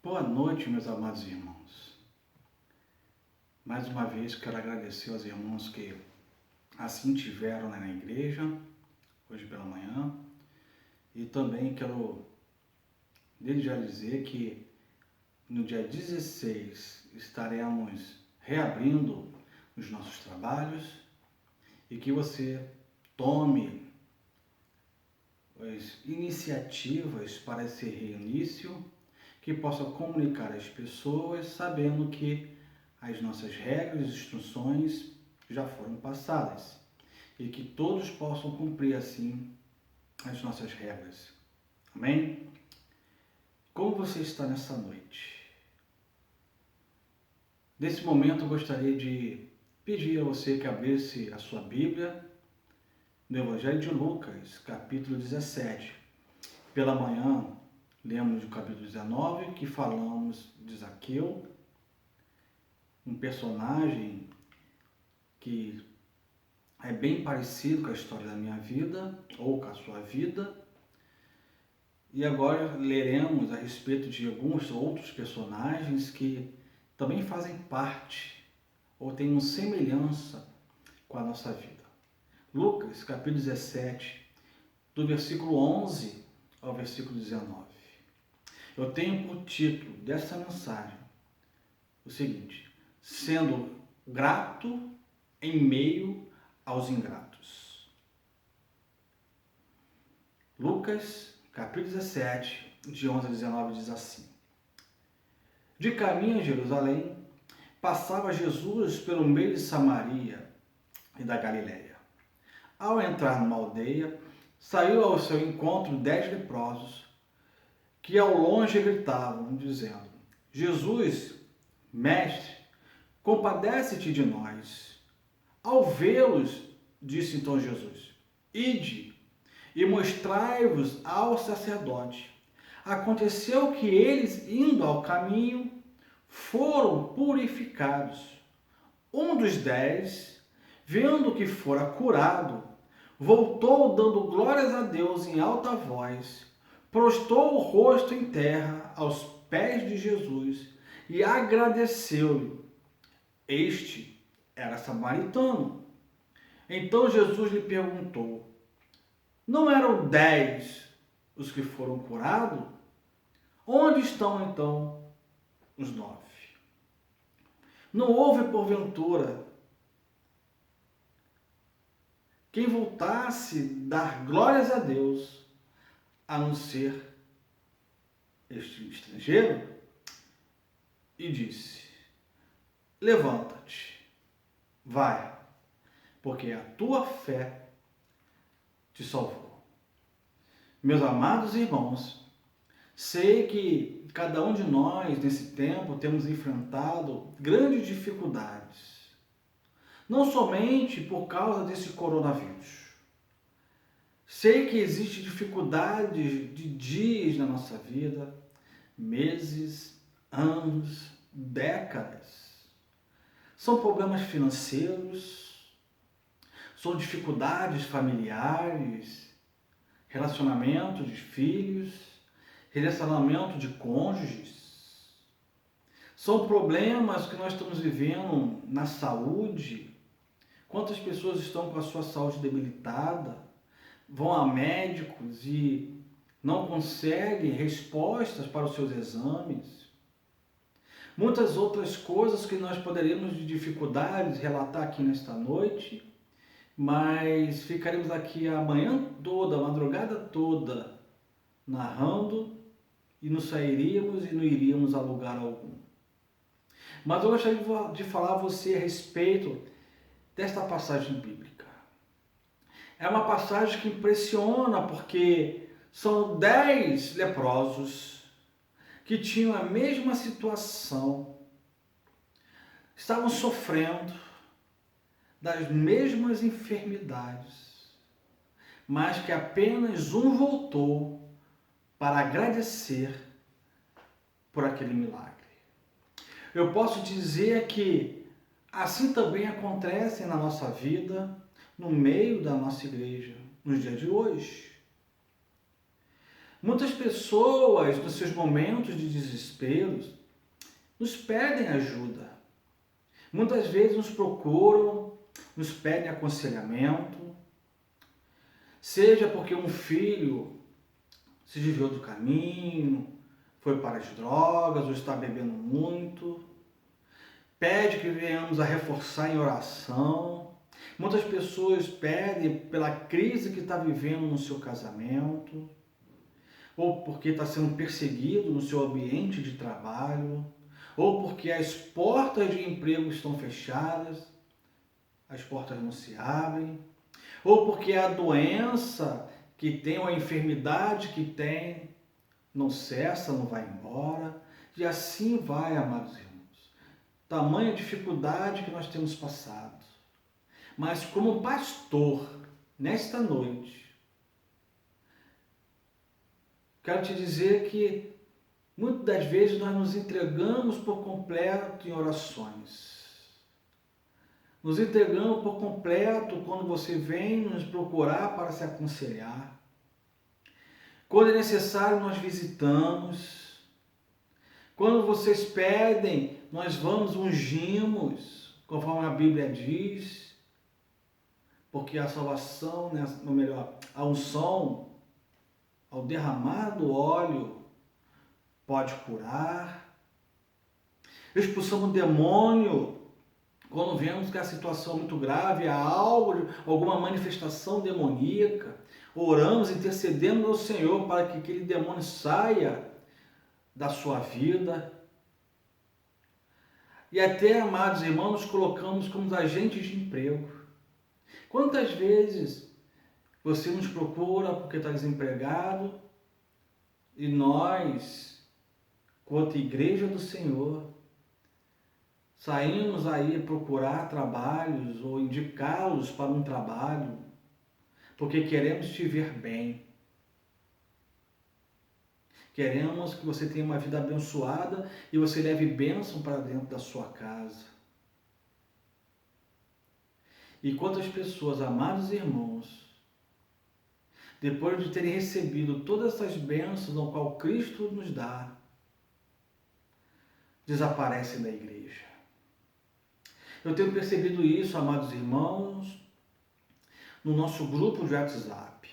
Boa noite, meus amados irmãos. Mais uma vez quero agradecer aos irmãos que assim tiveram na igreja, hoje pela manhã. E também quero desde já dizer que no dia 16 estaremos reabrindo os nossos trabalhos e que você tome as iniciativas para esse reinício, que possa comunicar às pessoas sabendo que as nossas regras e instruções já foram passadas e que todos possam cumprir assim as nossas regras. Amém? Como você está nessa noite? Nesse momento eu gostaria de pedir a você que abrisse a sua Bíblia no Evangelho de Lucas, capítulo 17. Pela manhã lemos o capítulo 19, que falamos de Zaqueu, um personagem que é bem parecido com a história da minha vida, ou com a sua vida. E agora leremos a respeito de alguns outros personagens que também fazem parte, ou têm uma semelhança com a nossa vida. Lucas, capítulo 17, do versículo 11 ao versículo 19. Eu tenho por título dessa mensagem o seguinte: sendo grato em meio aos ingratos. Lucas, capítulo 17, de 11 a 19, diz assim: De caminho a Jerusalém, passava Jesus pelo meio de Samaria e da Galiléia. Ao entrar numa aldeia, saiu ao seu encontro 10 leprosos, que ao longe gritavam, dizendo: Jesus, mestre, compadece-te de nós. Ao vê-los, disse então Jesus: Ide e mostrai-vos ao sacerdote. Aconteceu que eles, indo ao caminho, foram purificados. Um dos 10, vendo que fora curado, voltou dando glórias a Deus em alta voz, prostrou o rosto em terra aos pés de Jesus e agradeceu-lhe. Este era samaritano. Então Jesus lhe perguntou: Não eram 10 os que foram curados? Onde estão então os 9? Não houve porventura quem voltasse dar glórias a Deus, a não ser este estrangeiro? E disse: Levanta-te, vai, porque a tua fé te salvou. Meus amados irmãos, sei que cada um de nós nesse tempo temos enfrentado grandes dificuldades, não somente por causa desse coronavírus. Sei que existe dificuldades de dias na nossa vida, meses, anos, décadas. São problemas financeiros, são dificuldades familiares, relacionamento de filhos, relacionamento de cônjuges. São problemas que nós estamos vivendo na saúde. Quantas pessoas estão com a sua saúde debilitada, vão a médicos e não conseguem respostas para os seus exames. Muitas outras coisas que nós poderíamos de dificuldades relatar aqui nesta noite, mas ficaremos aqui a manhã toda, a madrugada toda, narrando e não sairíamos e não iríamos a lugar algum. Mas eu gostaria de falar a você a respeito desta passagem bíblica. É uma passagem que impressiona porque são 10 leprosos que tinham a mesma situação, estavam sofrendo das mesmas enfermidades, mas que apenas um voltou para agradecer por aquele milagre. Eu posso dizer que assim também acontece na nossa vida, no meio da nossa igreja, nos dias de hoje. Muitas pessoas, nos seus momentos de desespero, nos pedem ajuda. Muitas vezes nos procuram, nos pedem aconselhamento, seja porque um filho se desviou do caminho, foi para as drogas ou está bebendo muito, pede que venhamos a reforçar em oração. Muitas pessoas pedem pela crise que está vivendo no seu casamento, ou porque está sendo perseguido no seu ambiente de trabalho, ou porque as portas de emprego estão fechadas, as portas não se abrem, ou porque a doença que tem, ou a enfermidade que tem, não cessa, não vai embora, e assim vai, amados irmãos. Tamanha dificuldade que nós temos passado. Mas como pastor, nesta noite, quero te dizer que muitas das vezes nós nos entregamos por completo em orações. Nos entregamos por completo quando você vem nos procurar para se aconselhar. Quando é necessário, nós visitamos. Quando vocês pedem, nós vamos, ungimos, conforme a Bíblia diz. Porque a salvação, ou melhor, a unção, ao derramar do óleo, pode curar. Expulsamos o demônio quando vemos que a situação é muito grave, há algo, alguma manifestação demoníaca. Oramos, intercedemos ao Senhor para que aquele demônio saia da sua vida. E até, amados irmãos, nos colocamos como agentes de emprego. Quantas vezes você nos procura porque está desempregado e nós, quanto igreja do Senhor, saímos aí procurar trabalhos ou indicá-los para um trabalho porque queremos te ver bem. Queremos que você tenha uma vida abençoada e você leve bênção para dentro da sua casa. E quantas pessoas, amados irmãos, depois de terem recebido todas essas bênçãos ao qual Cristo nos dá, desaparecem da igreja. Eu tenho percebido isso, amados irmãos, no nosso grupo de WhatsApp.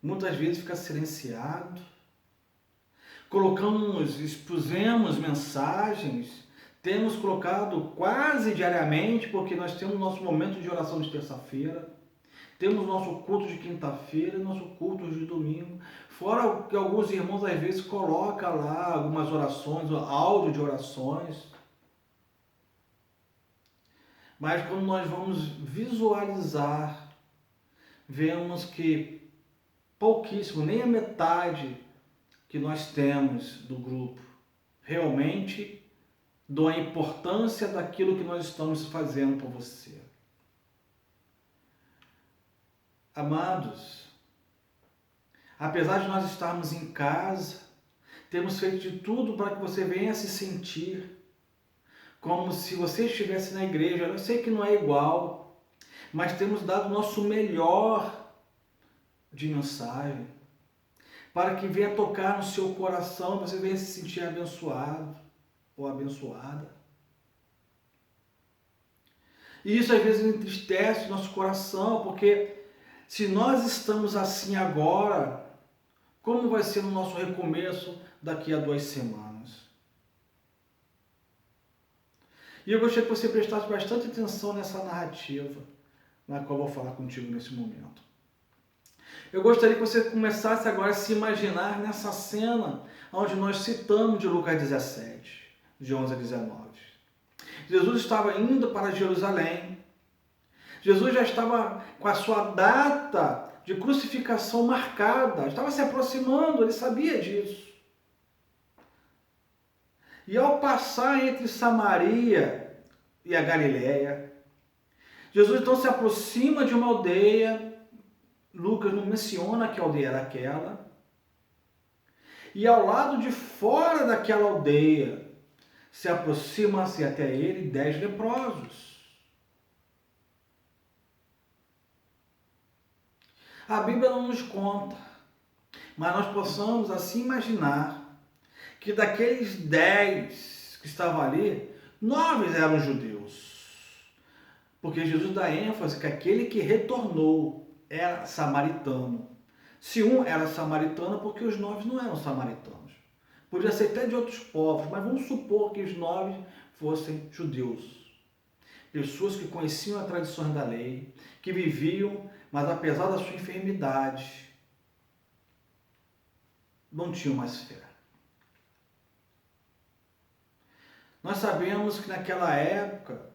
Muitas vezes fica silenciado. Expusemos mensagens, temos colocado quase diariamente, porque nós temos nosso momento de oração de terça-feira, temos nosso culto de quinta-feira e nosso culto de domingo. Fora que alguns irmãos às vezes colocam lá algumas orações, áudio de orações. Mas quando nós vamos visualizar, vemos que pouquíssimo, nem a metade que nós temos do grupo realmente dão a importância daquilo que nós estamos fazendo por você. Amados, apesar de nós estarmos em casa, temos feito de tudo para que você venha se sentir como se você estivesse na igreja. Eu sei que não é igual, mas temos dado o nosso melhor de mensagem para que venha tocar no seu coração, você venha se sentir abençoado ou abençoada. E isso às vezes entristece o nosso coração, porque se nós estamos assim agora, como vai ser no nosso recomeço daqui a 2 semanas? E eu gostaria que você prestasse bastante atenção nessa narrativa, na qual eu vou falar contigo nesse momento. Eu gostaria que você começasse agora a se imaginar nessa cena onde nós citamos de Lucas 17, de 11 a 19. Jesus estava indo para Jerusalém. Jesus já estava com a sua data de crucificação marcada, estava se aproximando, ele sabia disso. E ao passar entre Samaria e a Galileia, Jesus então se aproxima de uma aldeia. Lucas não menciona que aldeia era aquela. E ao lado de fora daquela aldeia, se aproxima-se até ele 10 leprosos. A Bíblia não nos conta, mas nós possamos assim imaginar que daqueles 10 que estavam ali, 9 eram judeus. Porque Jesus dá ênfase que aquele que retornou era samaritano. Se um era samaritano, porque os 9 não eram samaritanos. Podia ser até de outros povos, mas vamos supor que os 9 fossem judeus. Pessoas que conheciam as tradições da lei, que viviam, mas apesar da sua enfermidade, não tinham mais fé. Nós sabemos que naquela época,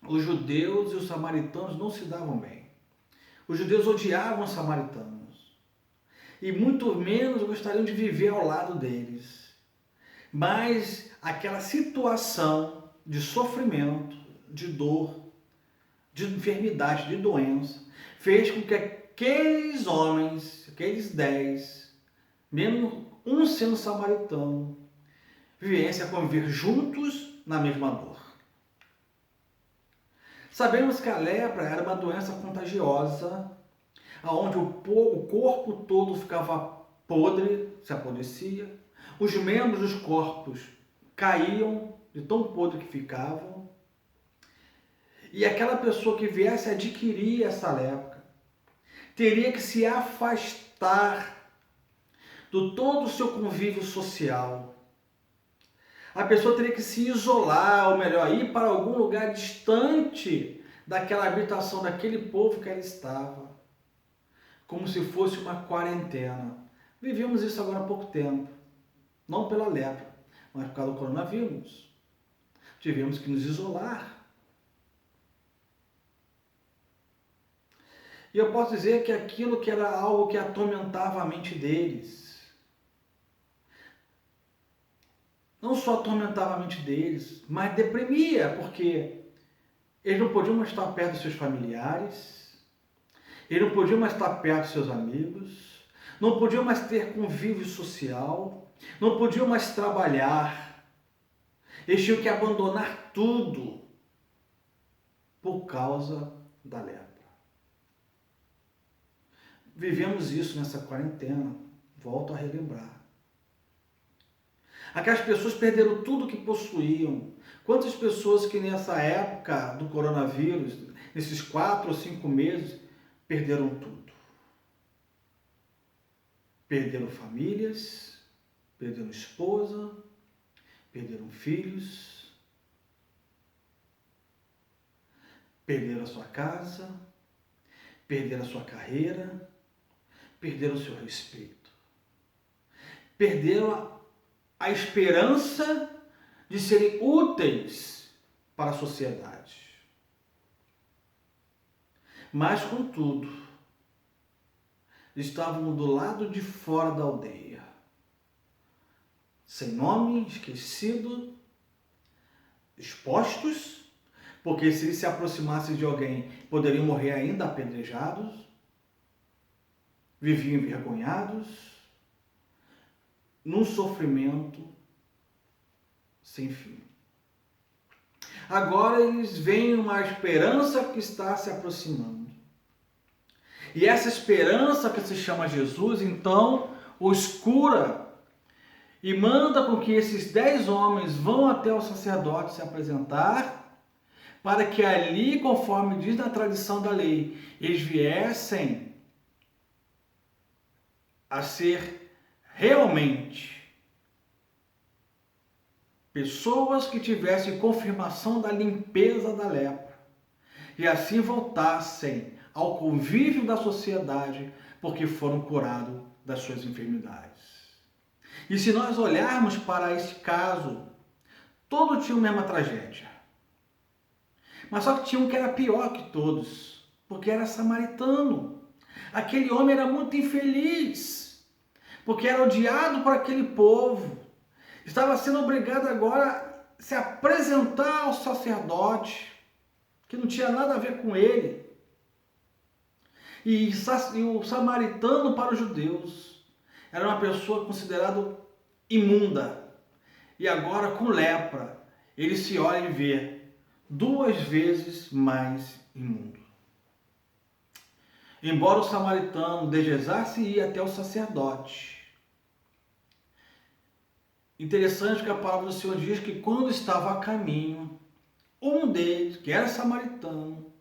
os judeus e os samaritanos não se davam bem. Os judeus odiavam os samaritanos. E muito menos gostariam de viver ao lado deles. Mas aquela situação de sofrimento, de dor, de enfermidade, de doença, fez com que aqueles homens, aqueles 10, mesmo um sendo samaritano, viessem a conviver juntos na mesma dor. Sabemos que a lepra era uma doença contagiosa, onde o corpo todo ficava podre, se apodrecia, os membros dos corpos caíam de tão podre que ficavam, e aquela pessoa que viesse a adquirir essa lepra teria que se afastar do todo o seu convívio social. A pessoa teria que se isolar, ou melhor, ir para algum lugar distante daquela habitação, daquele povo que ela estava, como se fosse uma quarentena. Vivemos isso agora há pouco tempo, não pela lepra, mas por causa do coronavírus. Tivemos que nos isolar. E eu posso dizer que aquilo que era algo que atormentava a mente deles, não só atormentava a mente deles, mas deprimia, porque eles não podiam mais estar perto dos seus familiares, eles não podiam mais estar perto dos seus amigos, não podiam mais ter convívio social, não podiam mais trabalhar, eles tinham que abandonar tudo por causa da lepra. Vivemos isso nessa quarentena, volto a relembrar. Aquelas pessoas perderam tudo que possuíam. Quantas pessoas que nessa época do coronavírus, nesses 4 ou 5 meses, perderam tudo? Perderam famílias, perderam esposa, perderam filhos, perderam a sua casa, perderam a sua carreira, perderam o seu respeito. Perderam a esperança de serem úteis para a sociedade. Mas, contudo, estavam do lado de fora da aldeia, sem nome, esquecido, expostos, porque se eles se aproximassem de alguém, poderiam morrer ainda apedrejados, viviam envergonhados, num sofrimento sem fim. Agora eles veem uma esperança que está se aproximando. E essa esperança que se chama Jesus, então, os cura e manda com que esses 10 homens vão até o sacerdote se apresentar, para que ali, conforme diz na tradição da lei, eles viessem a ser realmente pessoas que tivessem confirmação da limpeza da lepra e assim voltassem ao convívio da sociedade porque foram curados das suas enfermidades. E se nós olharmos para esse caso, todos tinham a mesma tragédia. Mas só que tinha um que era pior que todos, porque era samaritano. Aquele homem era muito infeliz, porque era odiado por aquele povo. Estava sendo obrigado agora a se apresentar ao sacerdote, que não tinha nada a ver com ele. E o samaritano para os judeus era uma pessoa considerada imunda. E agora com lepra, ele se olha e vê 2 vezes mais imundo. Embora o samaritano desejasse ir até o sacerdote, Interessante que a palavra do Senhor diz que quando estava a caminho, um deles, que era samaritano,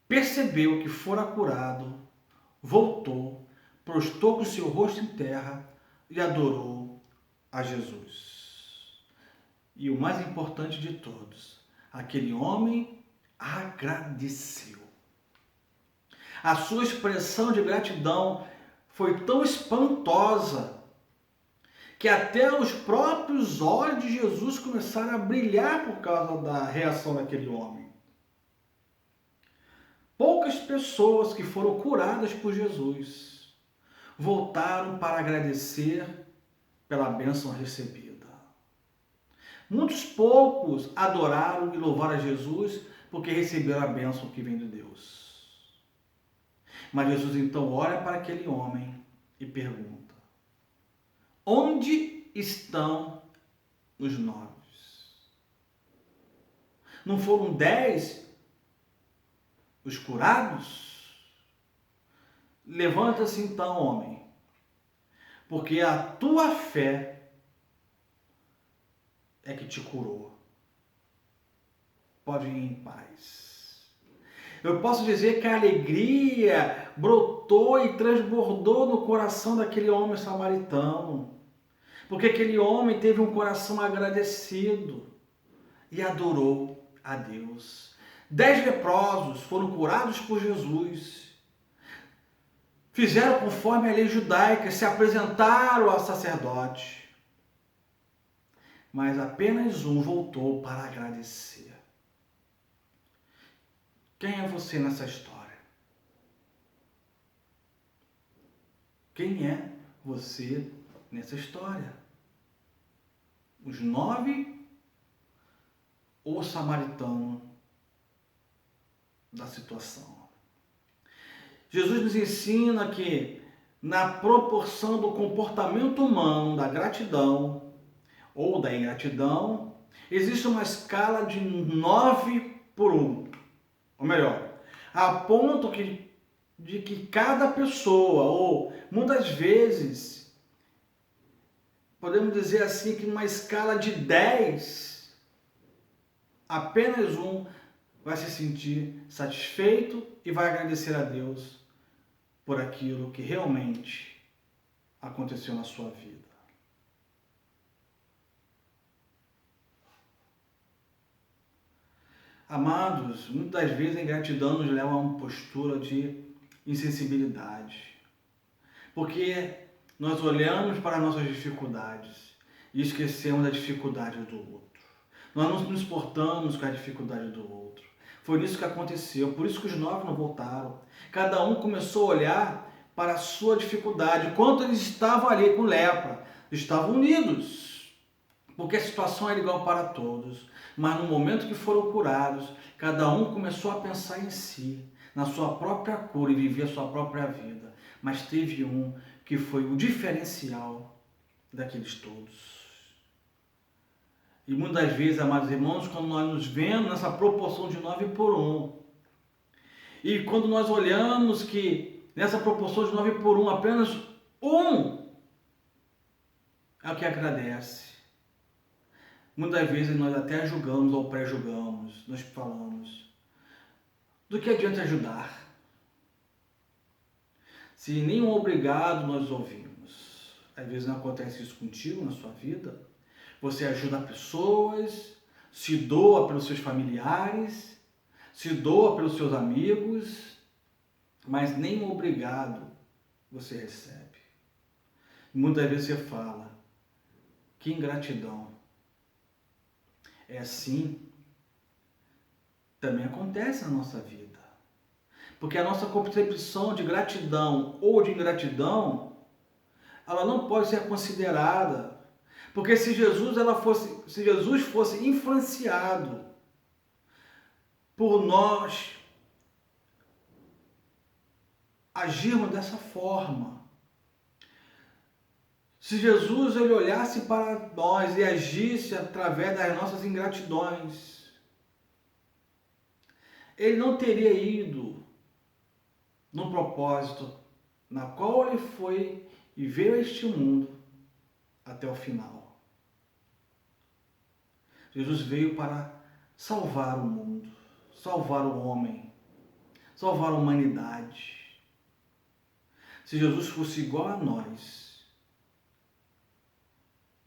percebeu que fora curado, voltou, prostrou com seu rosto em terra e adorou a Jesus. E o mais importante de todos, aquele homem agradeceu. A sua expressão de gratidão foi tão espantosa que até os próprios olhos de Jesus começaram a brilhar por causa da reação daquele homem. Poucas pessoas que foram curadas por Jesus voltaram para agradecer pela bênção recebida. Muitos poucos adoraram e louvaram a Jesus porque receberam a bênção que vem de Deus. Mas Jesus então olha para aquele homem e pergunta: onde estão os 9? Não foram 10 os curados? Levanta-se então, homem, porque a tua fé é que te curou. Pode ir em paz. Eu posso dizer que a alegria brotou e transbordou no coração daquele homem samaritano, porque aquele homem teve um coração agradecido e adorou a Deus. 10 leprosos foram curados por Jesus, fizeram conforme a lei judaica, se apresentaram ao sacerdote, mas apenas um voltou para agradecer. Quem é você nessa história? Quem é você nessa história? Os 9 ou o samaritano da situação? Jesus nos ensina que na proporção do comportamento humano, da gratidão ou da ingratidão, existe uma escala de 9 por 1. Ou melhor, a ponto de que cada pessoa, ou muitas vezes, podemos dizer assim, que numa escala de 10, apenas um vai se sentir satisfeito e vai agradecer a Deus por aquilo que realmente aconteceu na sua vida. Amados, muitas vezes a ingratidão nos leva a uma postura de insensibilidade, porque nós olhamos para as nossas dificuldades e esquecemos da dificuldade do outro. Nós não nos importamos com a dificuldade do outro. Foi isso que aconteceu, por isso que os 9 não voltaram. Cada um começou a olhar para a sua dificuldade. Enquanto eles estavam ali com lepra, estavam unidos, porque a situação era igual para todos. Mas no momento que foram curados, cada um começou a pensar em si, na sua própria cura e viver a sua própria vida. Mas teve um que foi o diferencial daqueles todos. E muitas vezes, amados irmãos, quando nós nos vemos nessa proporção de 9 por 1, e quando nós olhamos que nessa proporção de 9 por 1, apenas um é o que agradece. Muitas vezes nós até julgamos ou pré-julgamos, nós falamos: do que adianta ajudar se nenhum obrigado nós ouvimos? Às vezes não acontece isso contigo na sua vida. Você ajuda pessoas, se doa pelos seus familiares, se doa pelos seus amigos, mas nenhum obrigado você recebe. Muitas vezes você fala: que ingratidão. É assim, também acontece na nossa vida. Porque a nossa concepção de gratidão ou de ingratidão, ela não pode ser considerada. Porque se Jesus fosse influenciado por nós agirmos dessa forma, se Jesus ele olhasse para nós e agisse através das nossas ingratidões, ele não teria ido no propósito na qual ele foi e veio a este mundo até o final. Jesus veio para salvar o mundo, salvar o homem, salvar a humanidade. Se Jesus fosse igual a nós,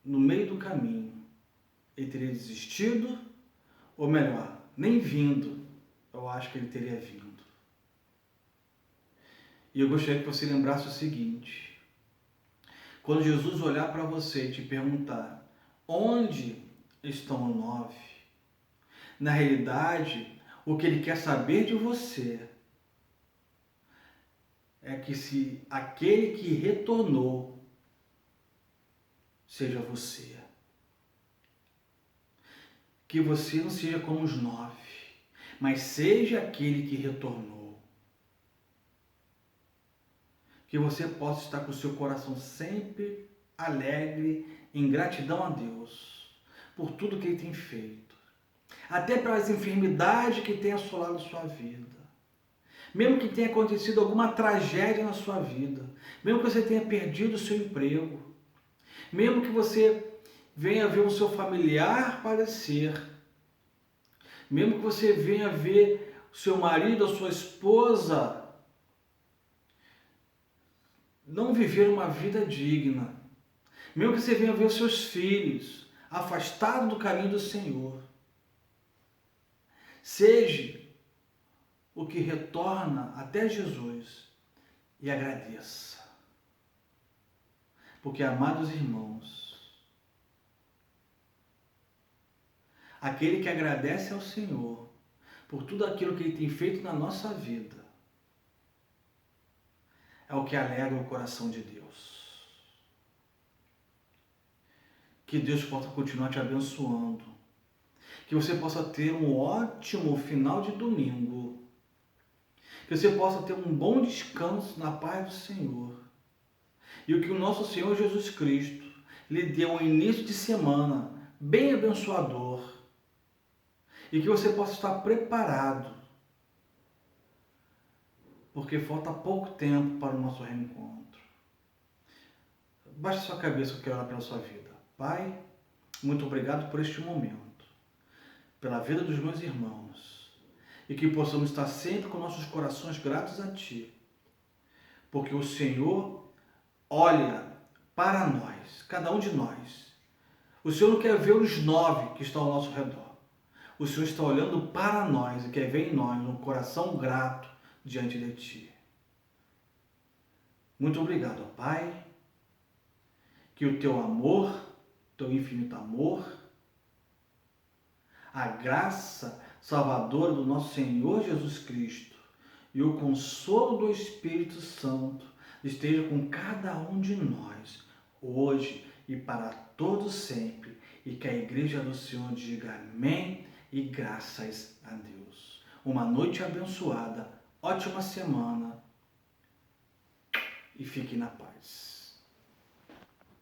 no meio do caminho, ele teria desistido, ou melhor, nem vindo. Eu acho que ele teria vindo. E eu gostaria que você lembrasse o seguinte: quando Jesus olhar para você e te perguntar onde estão os 9, na realidade, o que ele quer saber de você é que se aquele que retornou seja você. Que você não seja como os 9, mas seja aquele que retornou. Que você possa estar com o seu coração sempre alegre, em gratidão a Deus, por tudo que Ele tem feito. Até pelas enfermidades que tem assolado a sua vida. Mesmo que tenha acontecido alguma tragédia na sua vida. Mesmo que você tenha perdido o seu emprego. Mesmo que você venha ver o seu familiar falecer. Mesmo que você venha ver o seu marido, a sua esposa não viver uma vida digna. Mesmo que você venha ver os seus filhos afastados do caminho do Senhor. Seja o que retorna até Jesus e agradeça. Porque, amados irmãos, aquele que agradece ao Senhor por tudo aquilo que Ele tem feito na nossa vida é o que alegra o coração de Deus. Que Deus possa continuar te abençoando. Que você possa ter um ótimo final de domingo. Que você possa ter um bom descanso na paz do Senhor. E o que o nosso Senhor Jesus Cristo lhe deu um início de semana bem abençoador. E que você possa estar preparado. Porque falta pouco tempo para o nosso reencontro. Baixe sua cabeça que eu quero orar pela sua vida. Pai, muito obrigado por este momento, pela vida dos meus irmãos, e que possamos estar sempre com nossos corações gratos a Ti, porque o Senhor olha para nós, cada um de nós. O Senhor não quer ver os 9 que estão ao nosso redor. O Senhor está olhando para nós e quer ver em nós um coração grato diante de Ti. Muito obrigado, Pai, que o Teu amor, Teu infinito amor, a graça salvadora do nosso Senhor Jesus Cristo e o consolo do Espírito Santo esteja com cada um de nós, hoje e para todos sempre, e que a Igreja do Senhor diga amém e graças a Deus. Uma noite abençoada, ótima semana e fique na paz.